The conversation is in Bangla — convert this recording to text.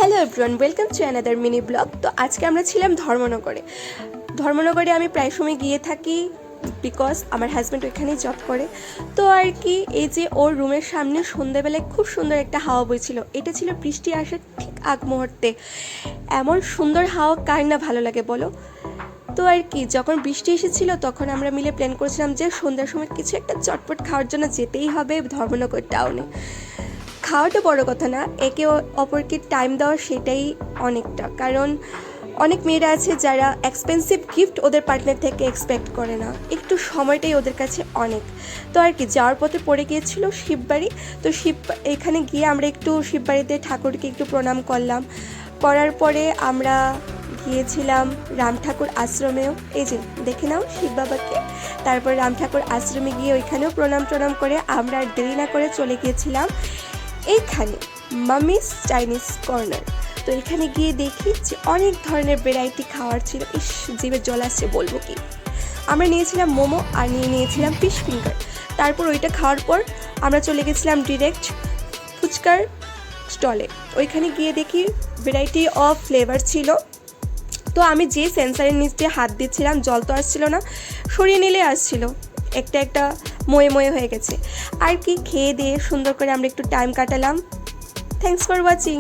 Hello everyone, welcome to another mini blog. তো আজকে আমরা ছিলাম ধর্মনগরে আমি প্রায় সময় গিয়ে থাকি বিকজ আমার হাজব্যান্ড ওইখানেই জব করে। তো আর কি, এই যে ওর রুমের সামনে সন্ধ্যাবেলায় খুব সুন্দর একটা হাওয়া বইছিল। এটা ছিল বৃষ্টি আসার ঠিক আগ মুহূর্তে। এমন সুন্দর হাওয়া কার না ভালো লাগে বলো। তো আর কি, যখন বৃষ্টি এসেছিল তখন আমরা মিলে প্ল্যান করেছিলাম যে সন্ধ্যার সময় কিছু একটা চটপট খাওয়ার জন্য যেতেই হবে ধর্মনগর টাউনে। খাওয়াটা বড় কথা না, একে অপরকে টাইম দেওয়া সেটাই অনেকটা। কারণ অনেক মেয়েরা আছে যারা এক্সপেন্সিভ গিফট ওদের পার্টনার থেকে এক্সপেক্ট করে না, একটু সময়টাই ওদের কাছে অনেক। তো আর কি, যাওয়ার পথে পড়ে গিয়েছিল শিববাড়ি। তো এখানে গিয়ে আমরা একটু শিববাড়িতে ঠাকুরকে একটু প্রণাম করলাম। করার পরে আমরা গিয়েছিলাম রাম ঠাকুর আশ্রমেও, এই যে দেখে নাও শিব বাবাকে। তারপর রাম ঠাকুর আশ্রমে গিয়ে ওইখানেও প্রণাম করে আমরা আর দেরি না করে চলে গিয়েছিলাম এইখানে মামিস চাইনিজ কর্নার। তো এখানে গিয়ে দেখি যে অনেক ধরনের ভ্যারাইটি খাওয়ার ছিল। ইস, জিভে জল আসছে, বলবো কি। আমরা নিয়েছিলাম মোমো আর নিয়েছিলাম ফিশ ফিঙ্গার। তারপর ওইটা খাওয়ার পর আমরা চলে গেছিলাম ডিরেক্ট ফুচকার স্টলে। ওইখানে গিয়ে দেখি ভ্যারাইটি অফ ফ্লেভার ছিল। তো আমি যে সেন্সারের নিচে হাত দিচ্ছিলাম, জল তো আসছিল না, সরিয়ে নিলে আসছিল, একটা ময়ে হয়ে গেছে। আর কি, খেয়ে দিয়ে সুন্দর করে আমরা একটু টাইম কাটালাম। Thanks for watching.